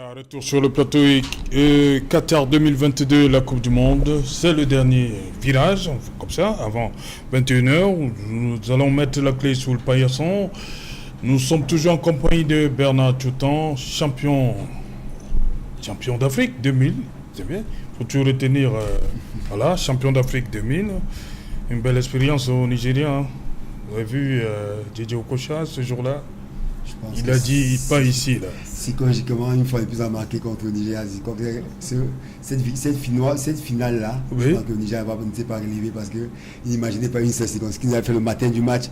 Voilà, retour sur le plateau Qatar 2022, la Coupe du Monde. C'est le dernier virage, on fait comme ça, avant 21h. Nous allons mettre la clé sous le paillasson. Nous sommes toujours en compagnie de Bernard Tchoutan, champion d'Afrique 2000. C'est bien, il faut toujours retenir, voilà, champion d'Afrique 2000. Une belle expérience au Nigeria. Hein. Vous avez vu Didier Okocha ce jour-là. Il a dit pas ici là. Psychologiquement, une fois de plus à marquer contre le Nigeria. Cette finale là, oui. Je crois que le Nigeria ne s'est pas relevé parce qu'il n'imaginait pas une seule séquence. Ce qu'ils avaient fait le matin du match,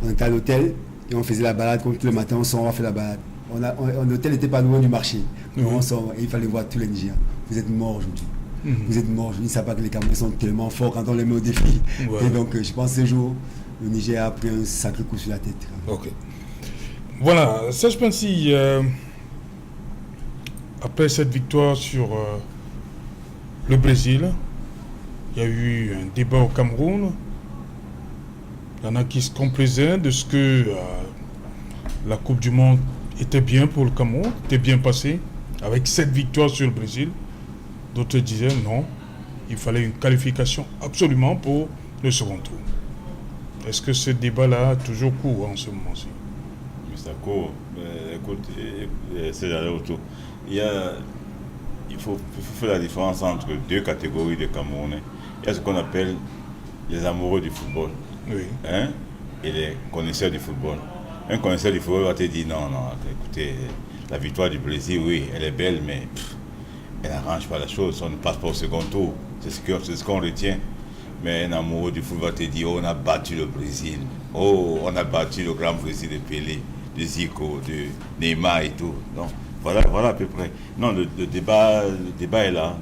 on était à l'hôtel et on faisait la balade. Comme tout le matin, on sort, on fait la balade. L'hôtel n'était pas loin du marché. Oui. On sort et il fallait voir tous les Nigériens. Vous êtes morts aujourd'hui. Vous êtes morts. Je ne sais pas que les Camerounais sont tellement forts quand on les met au défi. Ouais. Et donc, je pense que ce jour, le Nigeria a pris un sacré coup sur la tête. Ok. Voilà, Serge Pensy, après cette victoire sur le Brésil, il y a eu un débat au Cameroun. Il y en a qui se complaisaient de ce que la Coupe du Monde était bien pour le Cameroun, était bien passée, avec cette victoire sur le Brésil. D'autres disaient non, il fallait une qualification absolument pour le second tour. Est-ce que ce débat-là a toujours cours en ce moment-ci? D'accord, écoute, c'est d'aller autour. Il faut faire la différence entre deux catégories de Camerounais. Il y a ce qu'on appelle les amoureux du football, oui. Et les connaisseurs du football. Un connaisseur du football va te dire non, écoutez, la victoire du Brésil, oui, elle est belle, mais elle n'arrange pas la chose. On ne passe pas au second tour. C'est ce qu'on retient. Mais un amoureux du football va te dire oh, on a battu le Brésil. Oh, on a battu le grand Brésil de Pelé, de Zico, de Neymar et tout. Donc, voilà à peu près. Non, le débat est là.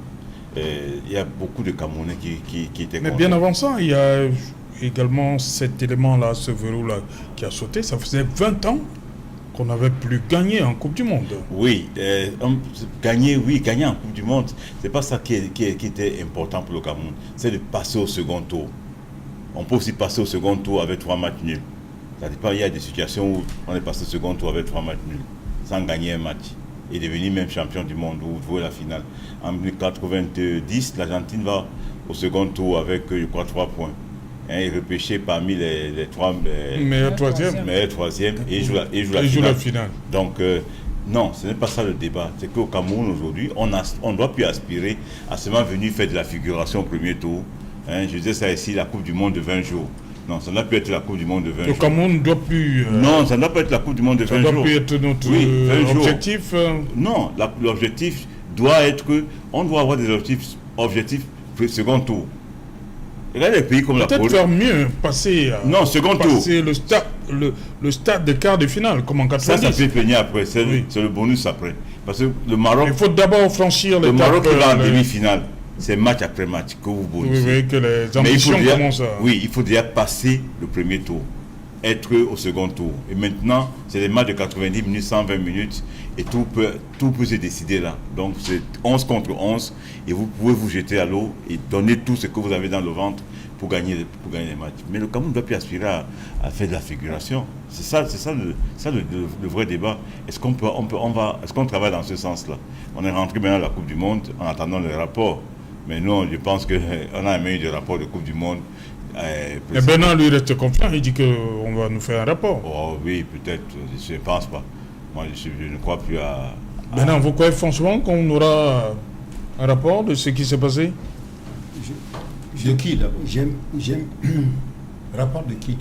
Il y a beaucoup de Camerounais qui étaient Mais bien avant ça, il y a également cet élément-là, ce verrou-là qui a sauté. Ça faisait 20 ans qu'on n'avait plus gagné en Coupe du Monde. Oui, gagner en Coupe du Monde, c'est pas ça qui était important pour le Cameroun. C'est de passer au second tour. On peut aussi passer au second tour avec 3 matchs nuls. Ça dépend, il y a des situations où on est passé au second tour avec 3 matchs nuls, sans gagner un match, et devenir même champion du monde ou jouer la finale. En 1990, l'Argentine va au second tour avec, je crois, 3 points. Et repêché parmi les 3 meilleurs troisième et joue la finale. Donc, non, ce n'est pas ça le débat. C'est qu'au Cameroun aujourd'hui, on ne doit plus aspirer à seulement venir faire de la figuration au premier tour. Je disais ça ici, la Coupe du Monde de 20 jours. Non, ça ne doit plus être la Coupe du Monde de 20 jours. Le Cameroun ne doit plus... Non, ça ne doit pas être la Coupe du Monde de 20 jours. Ça ne doit plus être notre objectif. Non, l'objectif doit être que... On doit avoir des objectifs second tour. Regardez les pays comme la Corée. Peut-être faire mieux, passer le stade de quart de finale, comme en 90. Ça peut venir après, c'est le bonus après. Parce que le Maroc... Il faut d'abord franchir le Maroc va en demi-finale. C'est match après match que vous bonusez. Vous voyez que les ambitions commencent à... Oui, il faut déjà passer le premier tour, être au second tour. Et maintenant, c'est des matchs de 90 minutes, 120 minutes, et tout peut se décider là. Donc c'est 11 contre 11, et vous pouvez vous jeter à l'eau et donner tout ce que vous avez dans le ventre pour gagner les matchs. Mais le Cameroun ne doit plus aspirer à faire de la figuration. C'est ça le vrai débat. Est-ce qu'on travaille dans ce sens-là? On est rentré maintenant à la Coupe du Monde en attendant les rapports. Mais nous, je pense qu'on a même eu des rapports de Coupe du Monde. Mais Bernard lui reste confiant, il dit qu'on va nous faire un rapport. Oh oui, peut-être, je ne pense pas. Moi, je ne crois plus à... Bernard, vous croyez franchement qu'on aura un rapport de ce qui s'est passé? De qui d'abord? J'aime. Rapport de qui?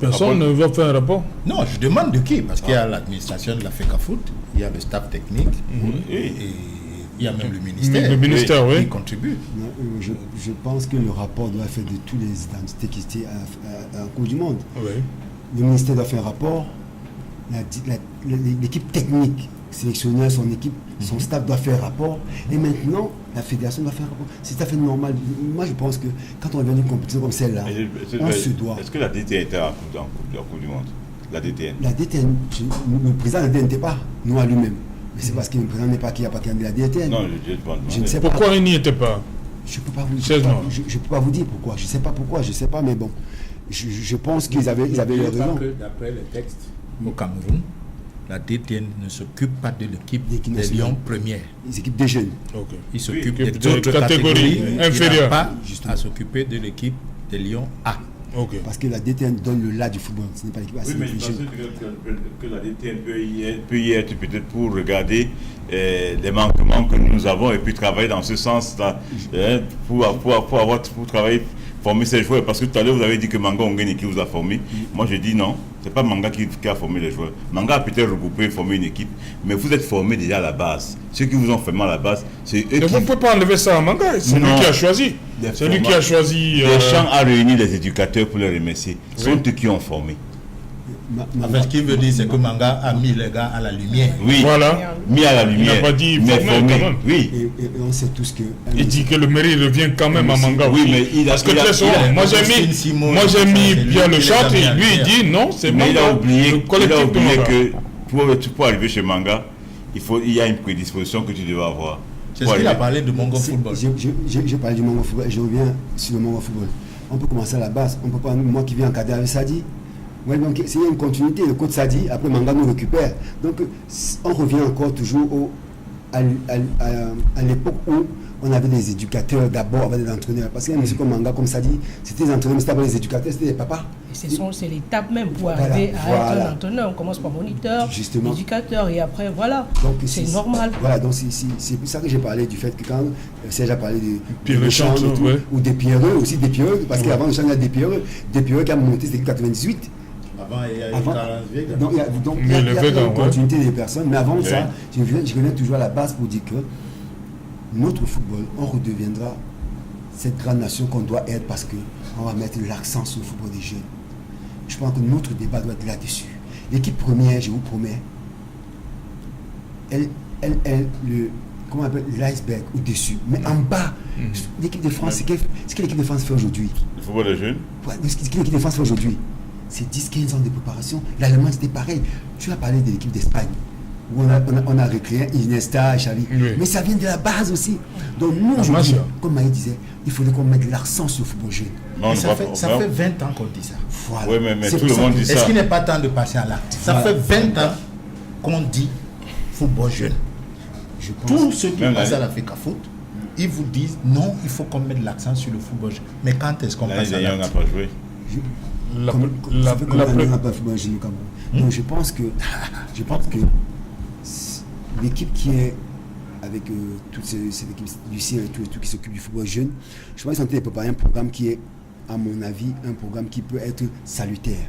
Personne ne va faire un rapport? Non, je demande de qui? Parce qu'il y a l'administration de la FECAFOOT, il y a le staff technique, et il y a même le ministère. Le ministère, oui. Qui contribue. Non, je pense que le rapport doit faire de tous les identités qui étaient à Coupe du Monde. Oui. Le ministère doit faire un rapport, l'équipe technique, sélectionneur, son équipe, son staff doit faire un rapport, et maintenant la fédération doit faire un rapport. C'est tout à fait normal. Moi je pense que quand on vient d'une compétition comme celle-là, on se doit. Est-ce que la DTN était en Coupe du Monde? La DTN, le président ne n'était pas, nous à lui-même. Mais c'est parce que le président n'est pas qu'il n'y a pas qu'un de la DTN. Non, je ne sais pas. Pourquoi il n'y était pas? Je ne peux pas vous dire pourquoi. Je ne sais pas, mais bon. Je pense qu'ils avaient les raisons. D'après les textes au Cameroun, la DTN ne s'occupe pas de l'équipe L'équipe des nationale. Lions premières. Les équipes des jeunes. Ok. Il s'occupe Oui, des autres catégories catégories inférieures. Il n'a pas Justement. à s'occuper de l'équipe des Lions A. Ok. Parce que la DTN donne le là du football. Ce n'est pas l'équipe A, Oui, c'est mais je les pense jeunes. que la DTN peut y être peut-être pour regarder les manquements que nous avons et puis travailler dans ce sens-là pour travailler, former ces joueurs. Parce que tout à l'heure, vous avez dit que Manga Ongeni qui vous a formé. Moi, je dis non, c'est pas Manga qui a formé les joueurs. Manga a peut-être regroupé, formé une équipe, mais vous êtes formés déjà à la base. Ceux qui vous ont formé à la base, c'est eux Mais qui... vous ne pouvez pas enlever ça à Manga. C'est lui Non. qui a choisi. C'est lui qui a choisi. Deschamps a réuni les éducateurs pour les remercier. Ce sont eux qui ont formé. En fait, ce qu'il veut dire, c'est que Manga a mis les gars à la lumière. Oui, Voilà. mis à la lumière. Il n'a pas dit mais formé, quand même. Oui. Et on sait tous que. Il dit que le mérite revient quand même à Manga. Oui, aussi. mais il a- Parce que il a- très souvent, il a- moi j'ai mis c'est lui bien qui le les charte a mis et à lui il lumière. dit non, c'est Mais il Manga. a Le oublié collectif de Manga. que pour arriver chez Manga, il y a une prédisposition que tu devais avoir. C'est ce qu'il a parlé de Mongo Football. J'ai parlé du Mongo Football et je reviens sur le Mongo Football. On peut commencer à la base. On peut pas, moi qui viens encadrer avec Sadi. Ouais, donc s'il y a une continuité, le coach Sadi, après Manga nous récupère. Donc on revient encore toujours à l'époque où on avait des éducateurs d'abord avant des entraîneurs. Parce qu'il y a un monsieur comme Manga, comme Sadi, c'était des entraîneurs, mais c'était pas les éducateurs, c'était des papas. C'est l'étape même pour Voilà, arriver à être voilà. un entraîneur. On commence par moniteur, Justement. éducateur et après voilà. Donc, C'est normal. Voilà, donc c'est pour ça que j'ai parlé du fait que quand Serge a parlé de Pierre Deschamps Deschamps, et tout, ouais. ou des Pierreux, aussi des Pierreux, parce qu'avant Deschamps, il y a des Pierreux qui a monté, c'était 98. Avant, il y a eu Avant, Carlos Vega. donc, il y Mais a le une Vega, ouais. continuité des personnes, mais avant ça, Ouais. je reviens toujours à la base pour dire que notre football, on redeviendra cette grande nation qu'on doit être parce qu'on va mettre l'accent sur le football des jeunes. Je pense que notre débat doit être là-dessus. L'équipe première, je vous promets, elle comment on appelle l'iceberg au-dessus. Mais en bas, l'équipe de France, c'est ce que l'équipe de France fait aujourd'hui. Le football des jeunes. Ouais, ce que l'équipe de France fait aujourd'hui, c'est 10-15 ans de préparation. L'Allemagne, c'était pareil. Tu as parlé de l'équipe d'Espagne, où on a recréé Iniesta, Xavi. Oui. Mais ça vient de la base aussi. Donc nous, aujourd'hui, Masha. comme Maï disait, il faudrait qu'on mette l'accent sur le football jeune. Non, Ça fait 20 ans qu'on dit ça. Voilà. Oui, mais C'est tout pour le ça monde que- dit Est-ce ça. qu'il n'est pas temps de passer à l'acte? Ça Voilà. fait 20 ans qu'on dit football jeune. Je pense. Tous ceux qui Même passent l'année- à l'Africa Foot, ils vous disent non, il faut qu'on mette l'accent sur le football jeune. Mais quand est-ce qu'on L'année passe à dernière, on n'a l'acte? pas joué. La- Comme- la- ça fait combien la- d'années on n'a pas football jeune au Cameroun. Donc je pense que l'équipe qui est avec toute cette équipe Lucien et tout qui s'occupe du football jeune, je pense qu'ils sont en train de préparer un programme qui est, à mon avis, un programme qui peut être salutaire.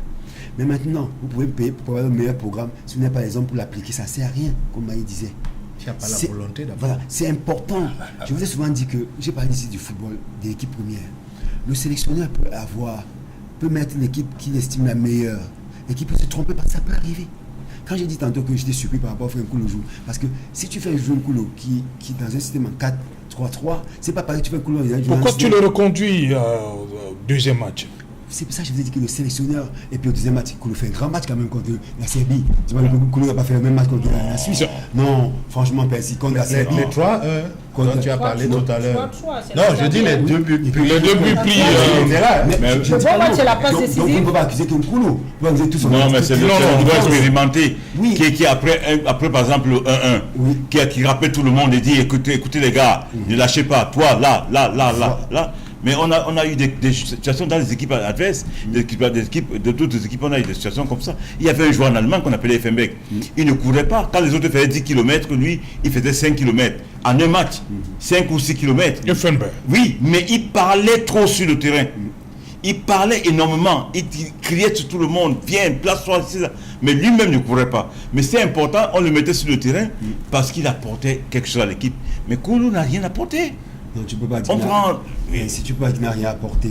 Mais maintenant, vous pouvez me payer pour avoir le meilleur programme. Si vous n'avez pas les hommes pour l'appliquer, ça ne sert à rien, comme Maï disait. Il n'y a pas la C'est- volonté d'abord. Voilà, c'est important. Je vous ai souvent dit que, j'ai parlé ici du football, de l'équipe première. Le sélectionneur peut mettre l'équipe qu'il estime la meilleure. L'équipe peut se tromper parce que ça peut arriver. Quand j'ai dit tantôt que j'étais surpris par rapport à Frenkoulou joue, parce que si tu fais jouer un Koulou qui dans un système en 4-3-3, c'est pas pareil, tu fais un Koulou dans un Pourquoi tu système- le reconduis au deuxième match? C'est pour ça que je vous ai dit que le sélectionneur, et puis au deuxième match, Koulou fait un grand match quand même contre la Serbie. Tu vois, Koulou n'a pas fait le même match contre la Suisse. Non, franchement, Percy, contre la Serbie. Les 3-1 dont tu as parlé tout à l'heure. Non, je dis les deux buts. Les deux buts pris. Mais- je dis bon pas match, non. c'est la passe Donc, décisive. on ne peut pas accuser que Koulou. Vous êtes tous Non, mais c'est le Non, seul non, qui doit non, expérimenter. Oui. Qui après, par exemple, le 1-1, Oui. qui rappelle tout le monde et dit écoutez les gars, ne lâchez pas, toi, là. Mais on a eu des situations dans les équipes adverses, de toutes les équipes, on a eu des situations comme ça. Il y avait un joueur en Allemagne qu'on appelait Effenberg. Il ne courait pas. Quand les autres faisaient 10 km, lui, il faisait 5 km. En un match, 5 ou 6 km. Effenberg. Oui, mais il parlait trop sur le terrain. Il parlait énormément. Il criait sur tout le monde. Viens, place-toi ici. Là. Mais lui-même ne courait pas. Mais c'est important, on le mettait sur le terrain parce qu'il apportait quelque chose à l'équipe. Mais Koulou n'a rien apporté. Non, tu peux pas dire. On prend. Mais si tu peux pas qu'il n'a rien apporté.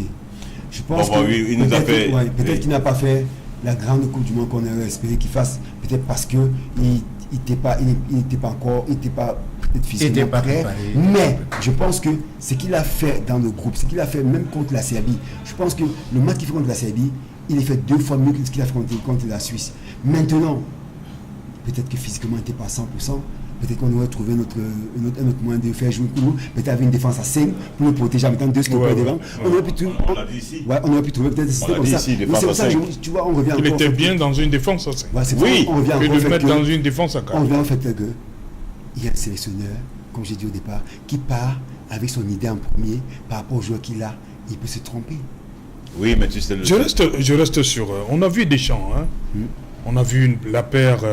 Je pense Bon, bah, oui, il nous a fait- peut-être oui. qu'il n'a pas fait la grande Coupe du Monde qu'on aurait espéré qu'il fasse. Peut-être parce que il n'était pas peut-être physiquement était pas prêt. préparé. Mais je pense que ce qu'il a fait dans le groupe, ce qu'il a fait même contre la Serbie, je pense que le match qu'il fait contre la Serbie, il est fait 2 fois mieux que ce qu'il a fait contre la Suisse. Maintenant, peut-être que physiquement il n'était pas à 100%, peut-être qu'on aurait trouvé un autre moyen de faire jouer Koulou, peut-être avec une défense à 5 pour le protéger en mettant 2 stoppers devant. On aurait pu trouver peut-être c'était comme ça. Défense à 5. Tu vois, on revient Il était bien dans une défense à 5. Oui, on revient et de le mettre dans une défense à 4. On revient au fait que il y a un sélectionneur, comme j'ai dit au départ, qui part avec son idée en premier par rapport au joueur qu'il a. Il peut se tromper. Oui, mais tu sais... Je reste sur... on a vu Deschamps, hein. On a vu la paire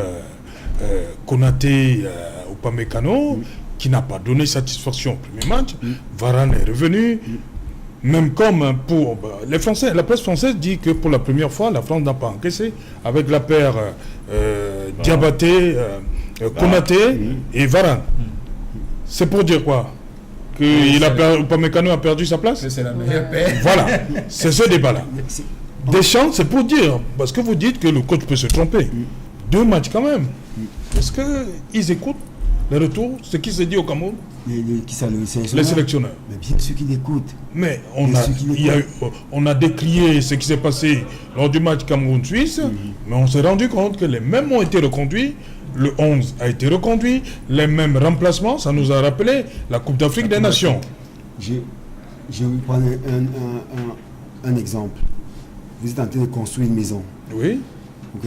Konaté Upamecano qui n'a pas donné satisfaction au premier match. Varane est revenu. Même comme pour les Français, la presse française dit que pour la première fois, la France n'a pas encaissé avec la paire Diabaté, Konaté et Varane. C'est pour dire quoi? Que Upamecano a perdu sa place? C'est la meilleure paire. Voilà, c'est ce débat-là. Deschamps, c'est pour dire, parce que vous dites que le coach peut se tromper. 2 matchs quand même. Est-ce qu'ils écoutent les retours, ce qui se dit au Cameroun? Les sélectionneurs. Mais bien sûr qu'ils écoutent. Mais on a décrié ce qui s'est passé lors du match Cameroun-Suisse, mais on s'est rendu compte que les mêmes ont été reconduits. Le 11 a été reconduit, les mêmes remplacements, ça nous a rappelé la Coupe d'Afrique des Nations. Je vais vous prendre un exemple. Vous êtes en train de construire une maison. Oui.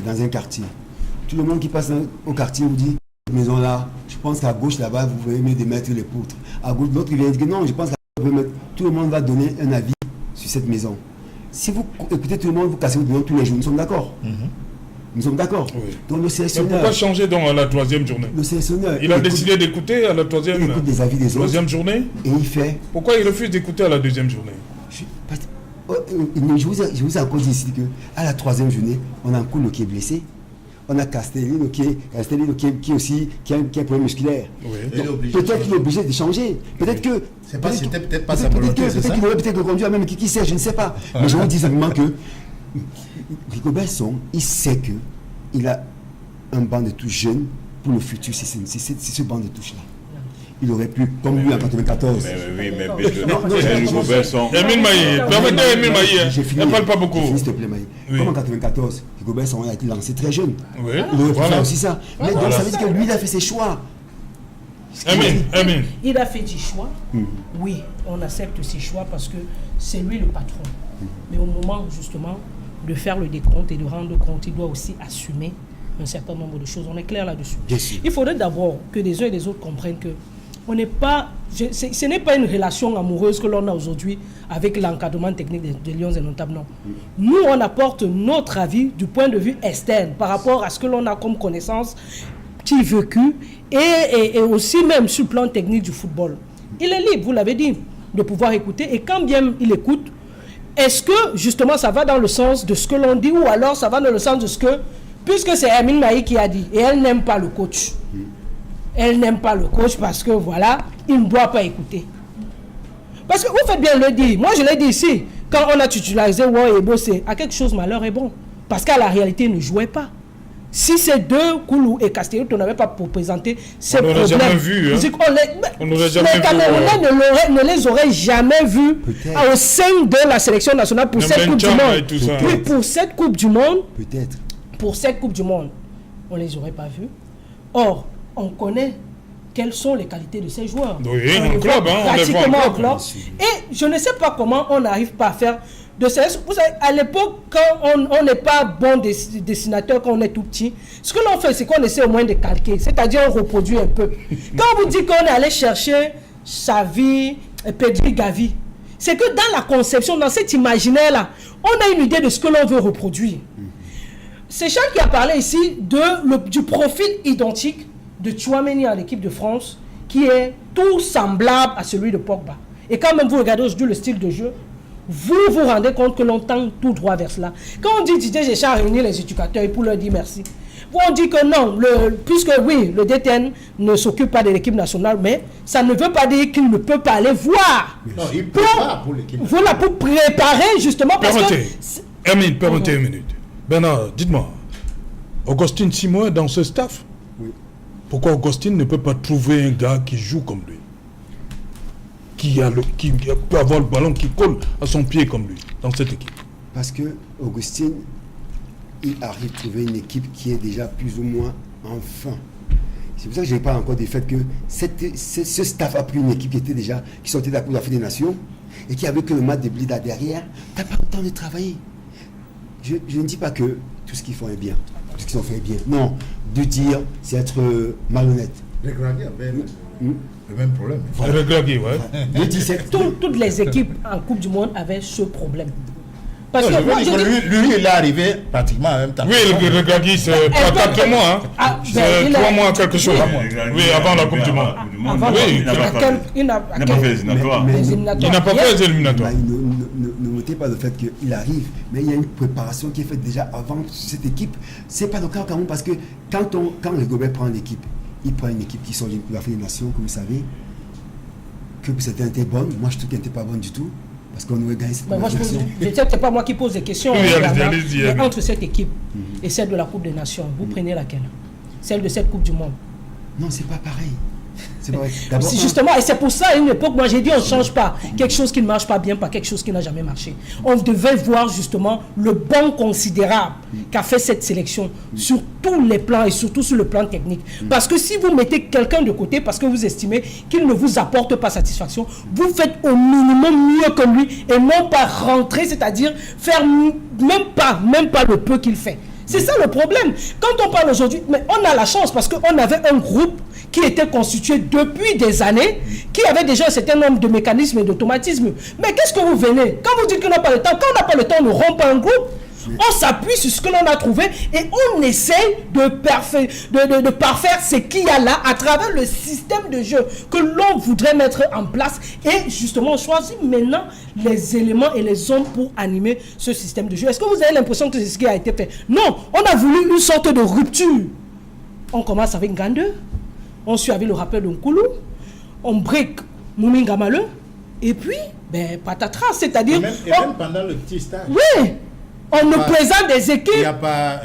Dans un quartier. Tout le monde qui passe au quartier vous dit, cette maison-là, je pense qu'à gauche là-bas, vous pouvez mieux de mettre les poutres. À gauche, l'autre vient dire non, je pense qu'à gauche, vous pouvez mettre... Tout le monde va donner un avis sur cette maison. Si vous écoutez tout le monde, vous cassez votre maison tous les jours, nous sommes d'accord. Nous sommes d'accord. Oui. Donc le sélectionneur... Mais pourquoi changer dans la 3e journée? Le sélectionneur... Il a décidé d'écouter à la 3e des avis des autres, journée. Et il fait... Pourquoi il refuse d'écouter à la 2e journée? Je vous ai encore dit ici qu'à la 3e journée, on a un Koulou qui est blessé. On a Castellino qui a un problème musculaire. Oui. Peut-être qu'il est obligé de changer. Peut-être que... C'était peut-être pas sa volonté, c'est ça? Peut-être qu'il aurait peut-être conduit même qui sait, je ne sais pas. Mais je vous dis simplement que Rigobert Song, il sait qu'il a un banc de touche jeune pour le futur. C'est ce banc de touche-là. Il aurait pu, comme lui en 94. Mais Rigobert Song... Emile Maï, permettez Emile Maï, ne parle pas beaucoup. S'il te plaît, Maï. Comme en 94, Rigobert Song a été lancé très jeune. Oui. Il aurait pu faire aussi ça. Mais donc ça veut dire que lui, il a fait ses choix. Emile. Il a fait des choix. Oui, on accepte ses choix parce que c'est lui le patron. Mais au moment justement de faire le décompte et de rendre compte, il doit aussi assumer un certain nombre de choses. On est clair là-dessus. Il faudrait d'abord que les uns et les autres comprennent que on n'est pas, ce n'est pas une relation amoureuse que l'on a aujourd'hui avec l'encadrement technique des Lions Indomptables, non. Nous, on apporte notre avis du point de vue externe par rapport à ce que l'on a comme connaissance, qui vécu et aussi même sur le plan technique du football. Il est libre, vous l'avez dit, de pouvoir écouter. Et quand bien il écoute, est-ce que justement ça va dans le sens de ce que l'on dit ou alors ça va dans le sens de ce que, puisque c'est Emile Maï qui a dit, et elle n'aime pas le coach. Elle n'aime pas le coach parce que voilà, il ne doit pas écouter. Parce que vous faites bien le dire. Moi je l'ai dit ici, quand on a titularisé Wow et Bossé, à quelque chose malheur est bon. Parce qu'à la réalité, il ne jouait pas. Si ces deux, Koulou et Castello, on n'avait pas présenté ces problèmes. On n'aurait jamais vu. On n'aurait jamais vu. Les Camerounais ne les auraient jamais vus au sein de la sélection nationale pour cette Coupe du Monde. Oui, pour cette Coupe du Monde. Peut-être. Pour cette Coupe du Monde, on ne les aurait pas vus. Or, on connaît quelles sont les qualités de ces joueurs. Oui, en club, on les voit en club. Et je ne sais pas comment on n'arrive pas à faire de ces... Vous savez, à l'époque, quand on n'est pas bon dessinateur, quand on est tout petit, ce que l'on fait, c'est qu'on essaie au moins de calquer, c'est-à-dire on reproduit un peu. Quand on vous dit qu'on est allé chercher Xavi, Pedri, Gavi, c'est que dans la conception, dans cet imaginaire-là, on a une idée de ce que l'on veut reproduire. C'est Charles qui a parlé ici du profil identique de Tchouaméni à l'équipe de France, qui est tout semblable à celui de Pogba. Et quand même vous regardez aujourd'hui le style de jeu, vous vous rendez compte que l'on tend tout droit vers cela. Quand on dit Didier Deschamps réunir les éducateurs pour leur dire merci, on dit que non, puisque oui, le DTN ne s'occupe pas de l'équipe nationale, mais ça ne veut pas dire qu'il ne peut pas aller voir. Non, il peut pas pour l'équipe. Voilà, pour préparer justement. Permettez une minute. Bernard, dites-moi, Augustin Simon est dans ce staff? Oui. Pourquoi Augustin ne peut pas trouver un gars qui joue comme lui, qui peut avoir le ballon qui colle à son pied comme lui, dans cette équipe? Parce que Augustin, il arrive à trouver une équipe qui est déjà plus ou moins en fin. C'est pour ça que je parle encore du fait que ce staff a pris une équipe qui sortait de la Coupe d'Afrique des Nations et qui avait que le match de Blida derrière. Tu n'as pas le temps de travailler. Je ne dis pas que tout ce qu'ils font est bien, tout ce qu'ils ont fait est bien. Non, de dire, c'est être malhonnête. Les Gradiers avaient le même problème. Regragui, ouais. De dire, Toutes les équipes en Coupe du Monde avaient ce problème. Parce Non, que moi, je dis- lui, il est arrivé pratiquement en même temps. Oui, le Regragui, c'est pas 4 mois, hein. Ah, C'est ben, il a- 3 mois, quelque chose. Oui, avant la Coupe du Monde. Avant, Oui, il n'a pas quel- fait. il n'a Il n'a pas fait les éliminatoires. Mais- les mais- éliminatoires. Il n'a pas fait les éliminatoires. Ne notez pas le fait qu'il arrive, mais il y a une préparation qui est faite déjà avant cette équipe. C'est pas le cas au Cameroun parce que quand le Gobert prend l'équipe, il prend une équipe qui sort d'une Coupe des Nations, comme vous savez, que certains étaient bonnes. Moi, je trouve qu'elle n'était pas bonne du tout parce qu'on aurait gagné cette Mais Coupe moi, des Nations. c'est pas moi qui pose des questions. Oui, Bernard. allez-y, Mais allez-y. entre cette équipe et celle de la Coupe des Nations, vous prenez laquelle? Celle de cette Coupe du Monde. Non, c'est pas pareil. C'est pas vrai. D'abord, C'est justement, et c'est pour ça, à une époque, moi j'ai dit, on ne change pas quelque chose qui ne marche pas bien par quelque chose qui n'a jamais marché. On devait voir justement le bon considérable qu'a fait cette sélection sur tous les plans et surtout sur le plan technique. Parce que si vous mettez quelqu'un de côté parce que vous estimez qu'il ne vous apporte pas satisfaction, vous faites au minimum mieux que lui et non pas rentrer, c'est-à-dire faire même pas le peu qu'il fait. C'est ça le problème. Quand on parle aujourd'hui, mais on a la chance parce qu'on avait un groupe qui était constitué depuis des années, qui avait déjà un certain nombre de mécanismes et d'automatismes. Mais qu'est-ce que vous venez? Quand vous dites qu'on n'a pas le temps, quand on n'a pas le temps, on ne rompt pas un groupe. On s'appuie sur ce que l'on a trouvé et on essaie de parfaire ce qu'il y a là à travers le système de jeu que l'on voudrait mettre en place et justement on choisit maintenant les éléments et les zones pour animer ce système de jeu. Est-ce que vous avez l'impression que c'est ce qui a été fait? Non, on a voulu une sorte de rupture. On commence avec Ngande, on suit avec le rappel de Nkulu, on break Mouminga Maleu et puis, patatras, c'est-à-dire... Et même pendant le petit stage. Oui, on nous présente des équipes. Il n'y a pas...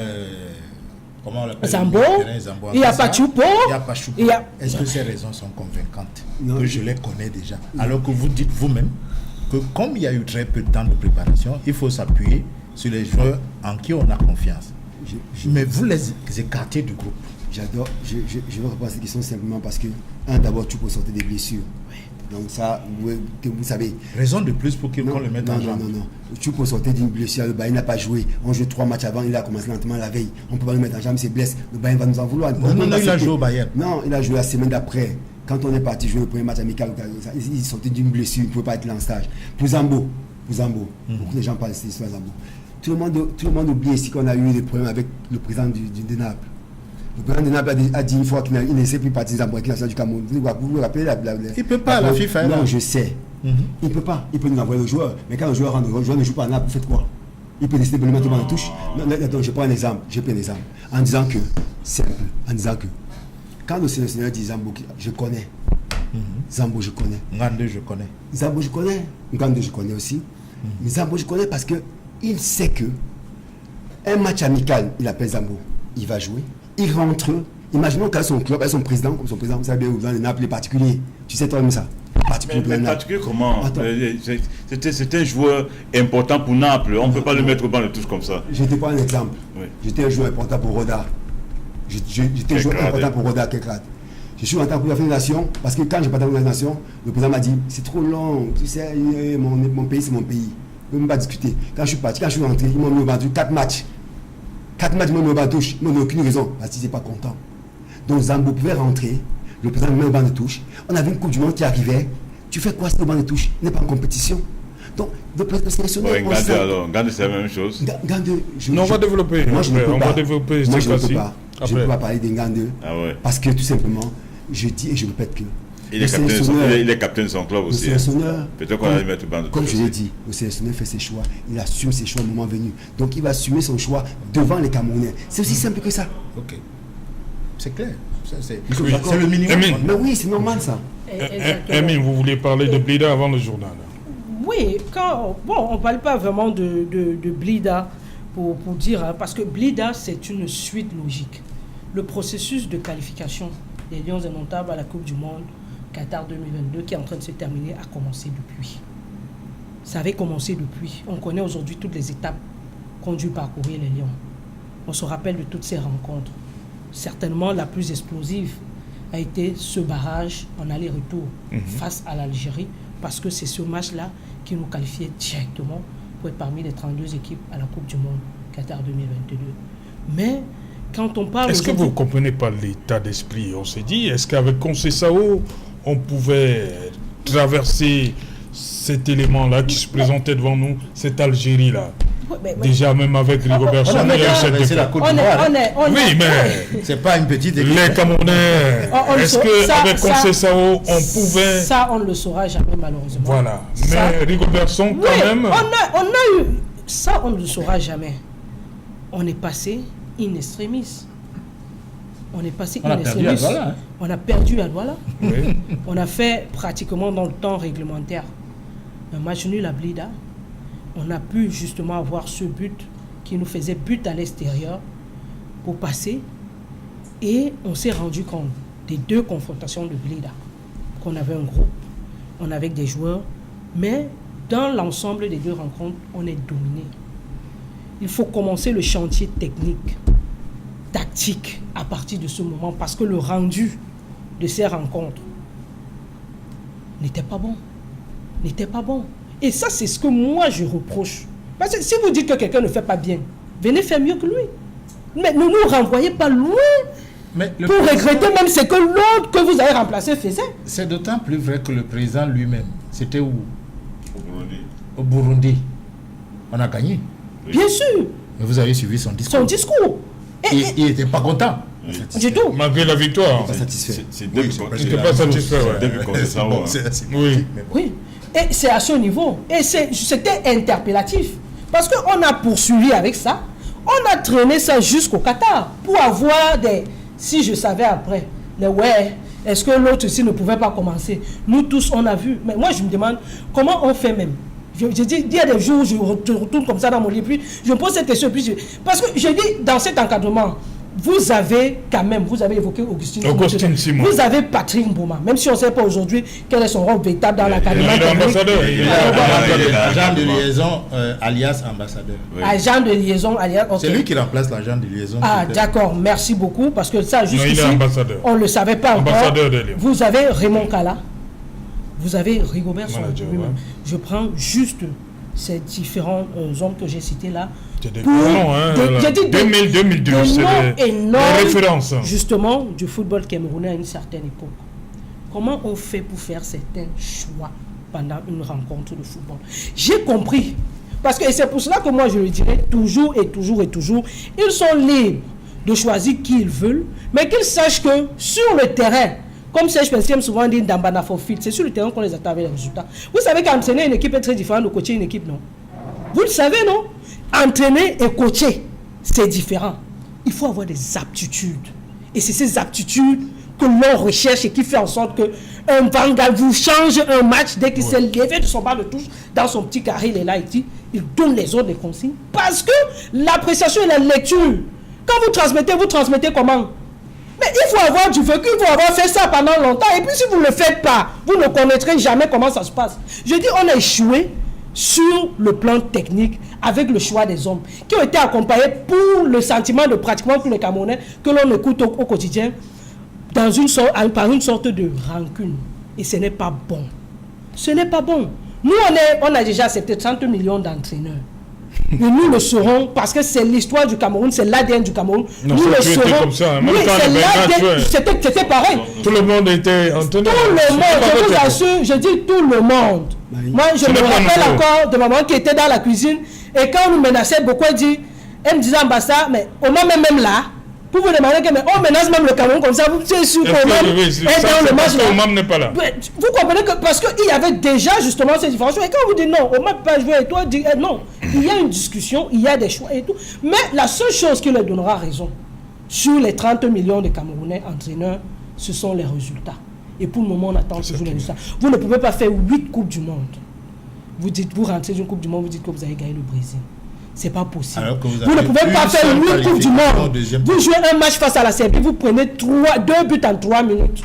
comment on l'appelle? Zambo, il n'y a pas Choupo. Il n'y a pas Choupo. Est-ce que ces raisons sont convaincantes? Non. Que je les connais déjà. Alors que vous dites vous-même que comme il y a eu très peu de temps de préparation, il faut s'appuyer sur les joueurs en qui on a confiance. Mais vous les écartez du groupe. J'adore. Je veux répondre à cette question simplement parce que, d'abord, tu peux sortir des blessures. Donc ça, vous savez. Raison de plus pour qu'on le mette en jambe. Non. Tu peux sortir d'une blessure, le Bayern n'a pas joué. On joue 3 matchs avant, il a commencé lentement la veille. On ne peut pas le mettre en jambe, il se blesse. Le Bayern va nous en vouloir. Non, il a joué au Bayern. Non, il a joué la semaine d'après. Quand on est parti jouer le premier match amical, il sortait d'une blessure, il ne pouvait pas être là en stage. Pour Zambo, beaucoup de gens parlent de cette histoire Zambo. Tout le monde oublie ici qu'on a eu des problèmes avec le président de Naples. Le président de Naples a dit une fois qu'il ne sait plus partir dans l'équipe nationale du Cameroun. Vous vous rappelez il ne peut pas, la FIFA. Non, je sais. Il ne peut pas. Il peut nous envoyer le joueur. Mais quand le joueur ne joue pas à Naples, vous faites quoi? Il peut décider de le mettre dans la touche. Non, attends, je prends un exemple. En disant que, simple, quand le sélectionneur dit Zambo, je connais. Zambo, je connais. Ngande, je connais. Zambo, je connais. Ngande, je connais aussi. Mais Zambo, je connais parce qu'il sait que un match amical, il appelle Zambo. Il va jouer. Il rentre. Imaginons qu'à son club, à son président, comme son président, vous savez bien, dans les Naples, les particuliers. Tu sais toi-même ça. Mais particulier comment? C'est un joueur important pour Naples. On ne peut pas le mettre au banc de touche comme ça. Je te prends un exemple. Oui. J'étais un joueur important pour Roda. J'étais un joueur important pour Roda Kekrad. Je suis rentré en Coupe d'Afrique des Nations parce que quand je partais en Coupe d'Afrique des Nations, le président m'a dit c'est trop long, tu sais, mon pays c'est mon pays. On ne peut même pas discuter. Quand je suis parti, quand je suis rentré, ils m'ont mis au banc 4 matchs. 4 matchs, ils m'ont mis au banc de touche. Ils n'ont aucune raison parce qu'ils n'étaient pas contents. Donc Zambo pouvait rentrer, le président me met au banc de touche. On avait une Coupe du Monde qui arrivait. Tu fais quoi si le banc de touche n'est pas en compétition? Donc, le sélectionneur. Ngande, c'est la même chose. On va développer. Moi, je ne peux on pas. va développer Moi, cette je ne peux fois-ci. pas. Je ne peux pas parler des Ngande. Ah ouais. Parce que tout simplement, je dis et je répète que. Il est capitaine de son club Le aussi. sélectionneur, Peut-être qu'on va le mettre au banc de touche. comme je l'ai dit, le sélectionneur fait ses choix. Il assume ses choix au moment venu. Donc, il va assumer son choix devant les Camerounais. C'est aussi simple que ça. Ok. C'est clair. C'est Oui. le minimum. Emin. Mais oui, c'est normal ça. Emin, vous vouliez parler de Blida avant le journal. Oui, on ne parle pas vraiment de Blida pour dire, hein, parce que Blida, c'est une suite logique. Le processus de qualification des Lions indomptables à la Coupe du Monde Qatar 2022, qui est en train de se terminer, a commencé depuis. Ça avait commencé depuis. On connaît aujourd'hui toutes les étapes qu'ont dû parcourir les Lions. On se rappelle de toutes ces rencontres. Certainement la plus explosive, a été ce barrage en aller-retour face à l'Algérie, parce que c'est ce match-là qui nous qualifiait directement pour être parmi les 32 équipes à la Coupe du Monde Qatar 2022. Mais quand on parle... Est-ce que vous ne comprenez pas l'état d'esprit? On s'est dit, est-ce qu'avec Conceição, on pouvait traverser cet élément-là qui se présentait devant nous, cette Algérie-là? Déjà, même avec Rigobert Song, il y a eu cette c'est la défaite. Côte d'Ivoire. Oui, mais C'est pas une petite équipe. les Camerounais, est-ce qu'avec Conceição, on pouvait... Ça, on ne le saura jamais, malheureusement. Voilà. Ça- Mais Rigobert Song, quand Oui, même... on a eu... Ça, on ne le saura jamais. On est passé in extremis. On est passé On a in perdu à extremis. Douala, hein. On a perdu à Douala. Oui. On a fait pratiquement dans le temps réglementaire un match nul à Blida. On a pu justement avoir ce but qui nous faisait but à l'extérieur pour passer. Et on s'est rendu compte des 2 confrontations de Blida, qu'on avait un groupe, on avait des joueurs, mais dans l'ensemble des 2 rencontres, on est dominé. Il faut commencer le chantier technique, tactique à partir de ce moment, parce que le rendu de ces rencontres n'était pas bon. N'était pas bon. Et ça, c'est ce que moi, je reproche. Parce que si vous dites que quelqu'un ne fait pas bien, venez faire mieux que lui. Mais ne nous renvoyez pas loin Mais le pour président- regretter même ce que l'autre que vous avez remplacé faisait. C'est d'autant plus vrai que le président lui-même, c'était où? Au Burundi. Au Burundi. On a gagné. Bien sûr, Mais vous avez suivi son discours. son discours. Et Il n'était pas content. du tout. Malgré la victoire. Pas satisfait. C'est Oui, début c'est pas- Il n'était pas satisfait, ouais. début Conceição, Bon, hein. c'est assez Oui. politique, mais bon. Oui. Et c'est à ce niveau. Et c'était interpellatif. Parce qu'on a poursuivi avec ça. On a traîné ça jusqu'au Qatar. Pour avoir des... Si je savais après, les ouais, est-ce que l'autre aussi ne pouvait pas commencer? Nous tous, on a vu. Mais moi, je me demande comment on fait même. Je dis, il y a des jours où je retourne comme ça dans mon lit, puis je me pose cette question. Parce que je dis, dans cet encadrement, vous avez quand même, vous avez évoqué Augustin Simon. Vous avez Patrick Mboma, même si on ne sait pas aujourd'hui quel est son rôle véritable dans l'académie. Il est ambassadeur. Il est L'agent de liaison alias ambassadeur. Oui. Agent de liaison, alias. ok. C'est lui qui remplace l'agent de liaison. Ah, qui était- d'accord, merci beaucoup, parce que ça, jusqu'ici, il est ambassadeur. on ne le savait pas encore. Ambassadeur de Lyon. Vous avez Raymond Kala, vous avez Rigobert Song. Manager, lui-même. ouais. Je prends juste ces différents hommes que j'ai cités là. C'est des Pour grands noms, hein. j'ai dit 2000, 2002, des c'est noms des énormes, références. justement, du football camerounais à une certaine époque. Comment on fait pour faire certains choix pendant une rencontre de football? J'ai compris. Parce que et c'est pour cela que moi je le dirais toujours et toujours et toujours, ils sont libres de choisir qui ils veulent, mais qu'ils sachent que sur le terrain, comme Serge Pensiem souvent dit dans Banafofit, c'est sur le terrain qu'on les attend avec les résultats. Vous savez qu'entraîner une équipe est très différent de coacher une équipe, non? Vous le savez, non? Entraîner et coacher, c'est différent. Il faut avoir des aptitudes. Et c'est ces aptitudes que l'on recherche et qui fait en sorte que un Vangal vous change un match dès qu'il s'est levé de son banc de touche dans son petit carré, il est là, il donne les ordres, les consignes. Parce que l'appréciation et la lecture, quand vous transmettez comment? Mais il faut avoir du vécu, il faut avoir fait ça pendant longtemps. Et puis si vous ne le faites pas, vous ne connaîtrez jamais comment ça se passe. Je dis, on a échoué sur le plan technique avec le choix des hommes qui ont été accompagnés pour le sentiment de pratiquement tous les Camerounais que l'on écoute au quotidien dans par une sorte de rancune. Et ce n'est pas bon. Ce n'est pas bon. Nous, on a déjà accepté 30 millions d'entraîneurs. Et nous le serons parce que c'est l'histoire du Cameroun, c'est l'ADN du Cameroun. Non, nous ça le a été serons. comme ça, hein. Même Oui, quand c'est le l'ADN. Bernard C'était pareil. Tout le monde était entendu. Tout le monde, je vous assure, je dis tout le monde. Moi, je Ce me n'est pas rappelle nouveau. encore de maman qui était dans la cuisine et quand on nous menaçait, beaucoup elle me disait ambassade, mais au moment même là, pour vous demander que mais on menace même le Cameroun comme ça, vous êtes sûr qu'au même est dans le match là. Omam n'est pas là. Vous comprenez que parce qu'il y avait déjà justement ces différences. Et quand vous dites non, on ne peut pas jouer et toi, dit non. Il y a une discussion, il y a des choix et tout. Mais la seule chose qui leur donnera raison sur les 30 millions de Camerounais entraîneurs, ce sont les résultats. Et pour le moment, on attend toujours les résultats. Vous ne pouvez pas faire 8 Coupes du Monde. Vous rentrez d'une Coupe du Monde, vous dites que vous avez gagné le Brésil. C'est pas possible. Alors que vous Vous ne avez pouvez pas une faire seule 8 Coupes du qualification Monde. deuxième Vous jouez un match face à la Serbie, vous prenez 2 buts en 3 minutes.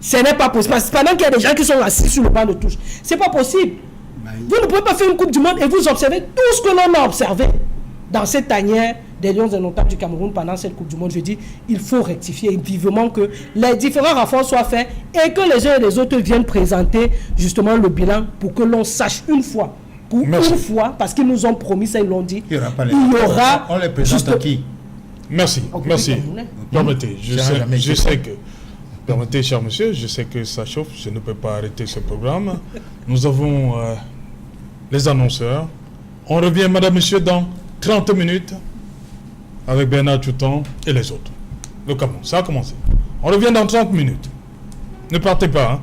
Ce n'est pas possible. Parce que pendant qu'il y a des gens qui sont assis sur le banc de touche, c'est pas possible. Vous ne pouvez pas faire une Coupe du Monde et vous observez tout ce que l'on a observé dans cette tanière des Lions indomptables du Cameroun pendant cette Coupe du Monde. Je dis, il faut rectifier vivement que les différents rapports soient faits et que les uns et les autres viennent présenter justement le bilan pour que l'on sache une fois, une fois, parce qu'ils nous ont promis ça, ils l'ont dit, Il y aura pas les il y aura... On les présente à qui? Merci, merci. Permettez, permettez, cher monsieur, je sais que ça chauffe, je ne peux pas arrêter ce programme. Nous avons les annonceurs. On revient, madame, monsieur, dans 30 minutes avec Bernard Toutan et les autres. Le Cameroun, ça a commencé. On revient dans 30 minutes. Ne partez pas, hein.